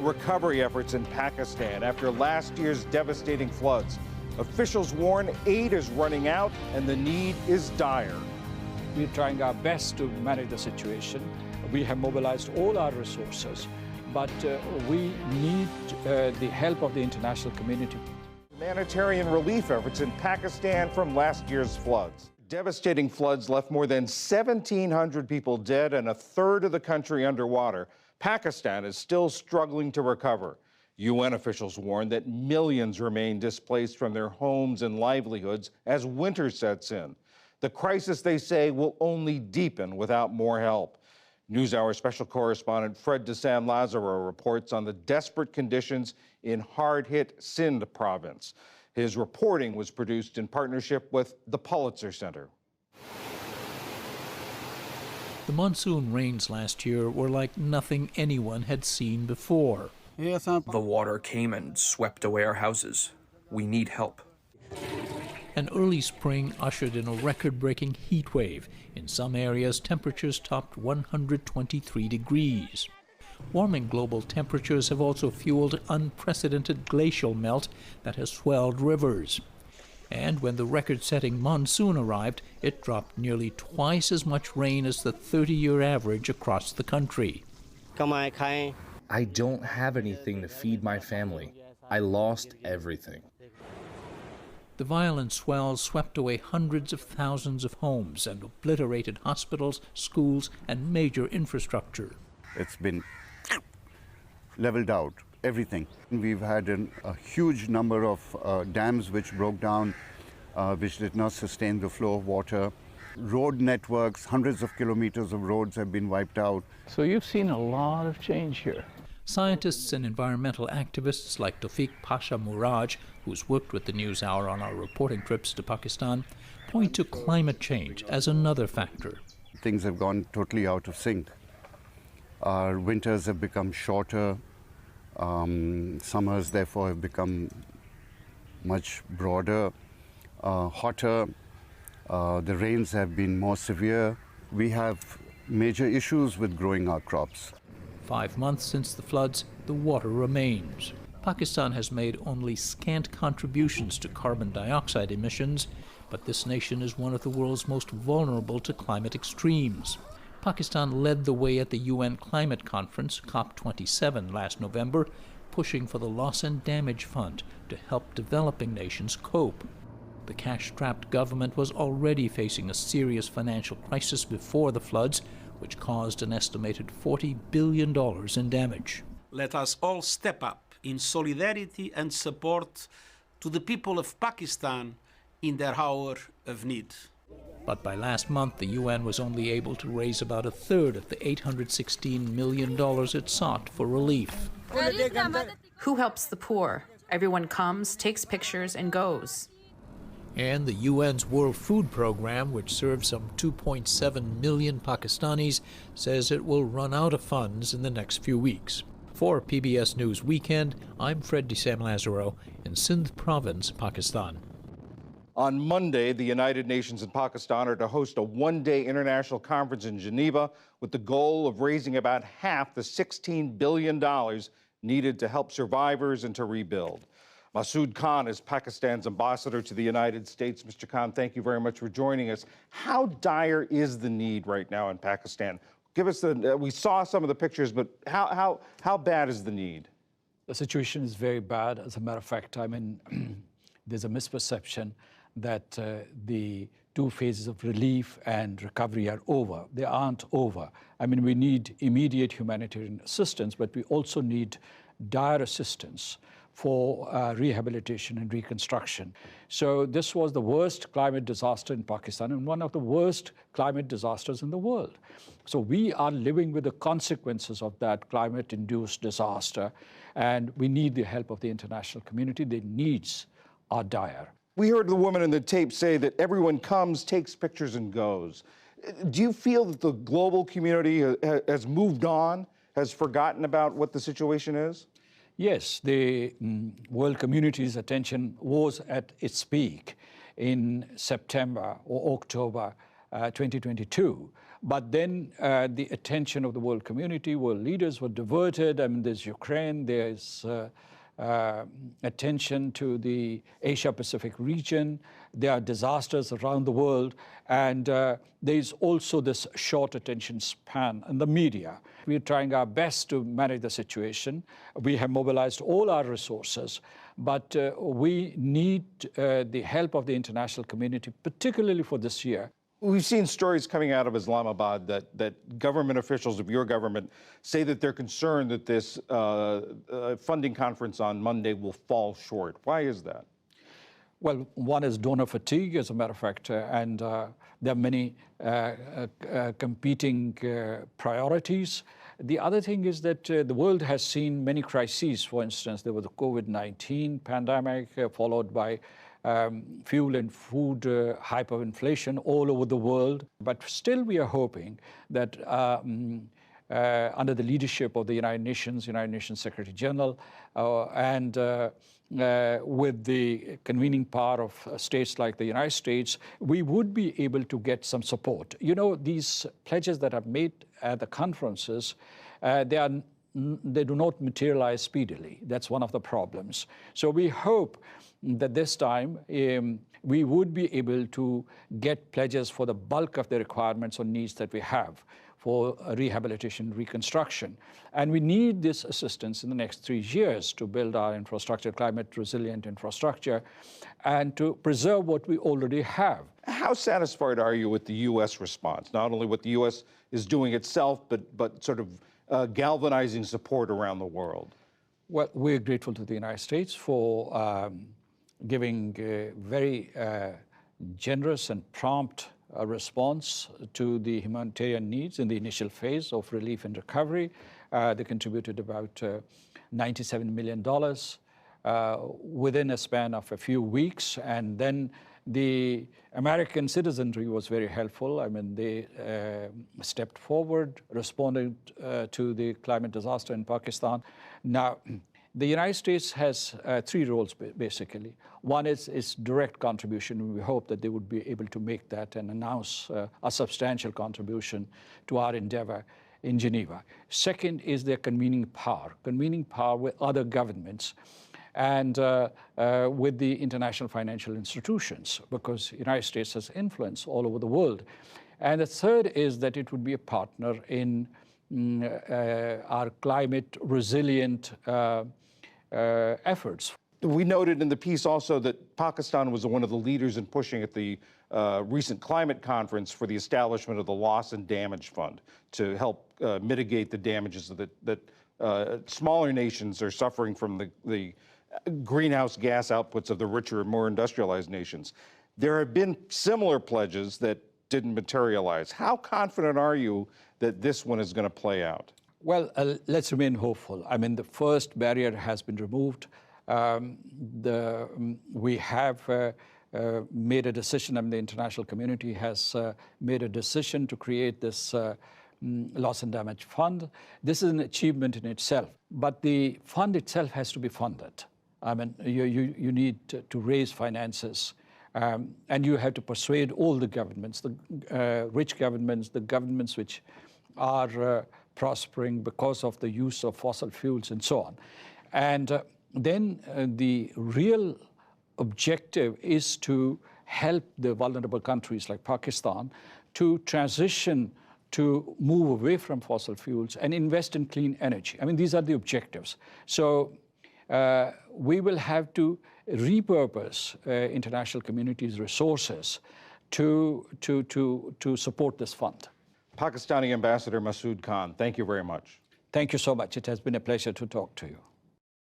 recovery efforts in Pakistan after last year's devastating floods. Officials warn aid is running out and the need is dire. We're trying our best to manage the situation. We have mobilized all our resources, but we need the help of the international community. Humanitarian relief efforts in Pakistan from last year's floods. Devastating floods left more than 1,700 people dead and a third of the country underwater. Pakistan is still struggling to recover. UN officials warn that millions remain displaced from their homes and livelihoods as winter sets in. The crisis, they say, will only deepen without more help. NewsHour special correspondent Fred de San Lazaro reports on the desperate conditions in hard-hit Sindh province. His reporting was produced in partnership with the Pulitzer Center. The monsoon rains last year were like nothing anyone had seen before. The water came and swept away our houses. We need help. An early spring ushered in a record-breaking heat wave. In some areas, temperatures topped 123 degrees. Warming global temperatures have also fueled unprecedented glacial melt that has swelled rivers. And when the record-setting monsoon arrived, it dropped nearly twice as much rain as the 30-year average across the country. I don't have anything to feed my family. I lost everything. The violent swells swept away hundreds of thousands of homes and obliterated hospitals, schools, and major infrastructure. It's been leveled out, everything. We've had a huge number of dams which broke down, which did not sustain the flow of water. Road networks, hundreds of kilometers of roads have been wiped out. So you've seen a lot of change here. Scientists and environmental activists like Tawfiq Pasha Muraj, who's worked with the NewsHour on our reporting trips to Pakistan, point to climate change as another factor. Things have gone totally out of sync. Our winters have become shorter. Summers, therefore, have become much broader, hotter. The rains have been more severe. We have major issues with growing our crops. 5 months since the floods, the water remains. Pakistan has made only scant contributions to carbon dioxide emissions, but this nation is one of the world's most vulnerable to climate extremes. Pakistan led the way at the UN Climate Conference, COP27, last November, pushing for the Loss and Damage Fund to help developing nations cope. The cash-strapped government was already facing a serious financial crisis before the floods, which caused an estimated $40 billion in damage. Let us all step up in solidarity and support to the people of Pakistan in their hour of need. But by last month, the UN was only able to raise about a third of the $816 million it sought for relief. Who helps the poor? Everyone comes, takes pictures, and goes. And the UN's World Food Program, which serves some 2.7 million Pakistanis, says it will run out of funds in the next few weeks. For PBS News Weekend, I'm Fred de San Lazaro in Sindh Province, Pakistan. On Monday, the United Nations and Pakistan are to host a one-day international conference in Geneva with the goal of raising about half the $16 billion needed to help survivors and to rebuild. Masood Khan is Pakistan's ambassador to the United States. Mr. Khan, thank you very much for joining us. How dire is the need right now in Pakistan? Give us we saw some of the pictures, but how bad is the need? The situation is very bad. As a matter of fact, I mean, there's a misperception that the two phases of relief and recovery are over. They aren't over. I mean, we need immediate humanitarian assistance, but we also need dire assistance for rehabilitation and reconstruction. So this was the worst climate disaster in Pakistan and one of the worst climate disasters in the world. So we are living with the consequences of that climate-induced disaster, and we need the help of the international community. Their needs are dire. We heard the woman in the tape say that everyone comes, takes pictures, and goes. Do you feel that the global community has moved on, has forgotten about what the situation is? Yes, the world community's attention was at its peak in September or October 2022, But then the attention of the world community, world leaders were diverted. I mean, there's Ukraine, there's attention to the Asia-Pacific region. There are disasters around the world. And there's also this short attention span in the media. We're trying our best to manage the situation. We have mobilized all our resources, but we need the help of the international community, particularly for this year. We've seen stories coming out of Islamabad that government officials of your government say that they're concerned that this funding conference on Monday will fall short. Why is that? Well, one is donor fatigue, as a matter of fact, and there are many competing priorities. The other thing is that the world has seen many crises. For instance, there was the COVID-19 pandemic, followed by fuel and food hyperinflation all over the world. But still we are hoping that under the leadership of the United Nations Secretary General, and with the convening power of states like the United States, we would be able to get some support. You know, these pledges that are made at the conferences, they do not materialize speedily. That's one of the problems. So we hope that this time we would be able to get pledges for the bulk of the requirements or needs that we have for rehabilitation, reconstruction. And we need this assistance in the next 3 years to build our infrastructure, climate resilient infrastructure, and to preserve what we already have. How satisfied are you with the U.S. response? Not only what the U.S. is doing itself, but sort of galvanizing support around the world? Well, we're grateful to the United States for giving a very generous and prompt response to the humanitarian needs in the initial phase of relief and recovery. They contributed about $97 million within a span of a few weeks. And then the American citizenry was very helpful. I mean, they stepped forward, responded to the climate disaster in Pakistan. Now, the United States has 3 roles, basically. One is direct contribution, and we hope that they would be able to make that and announce a substantial contribution to our endeavor in Geneva. Second is their convening power with other governments and with the international financial institutions, because the United States has influence all over the world. And the third is that it would be a partner in our climate resilient efforts. We noted in the piece also that Pakistan was one of the leaders in pushing at the recent climate conference for the establishment of the Loss and Damage Fund to help mitigate the damages that smaller nations are suffering from the greenhouse gas outputs of the richer and more industrialized nations. There have been similar pledges that didn't materialize. How confident are you that this one is going to play out? Well, let's remain hopeful. I mean, the first barrier has been removed. We have made a decision, I mean, the international community has made a decision to create this loss and damage fund. This is an achievement in itself, but the fund itself has to be funded. I mean, you need to raise finances, and you have to persuade all the governments, the rich governments, the governments which are prospering because of the use of fossil fuels and so on. And then the real objective is to help the vulnerable countries like Pakistan to transition to move away from fossil fuels and invest in clean energy. I mean, these are the objectives. So we will have to repurpose international community's resources to support this fund. Pakistani Ambassador Masood Khan, thank you very much. Thank you so much. It has been a pleasure to talk to you.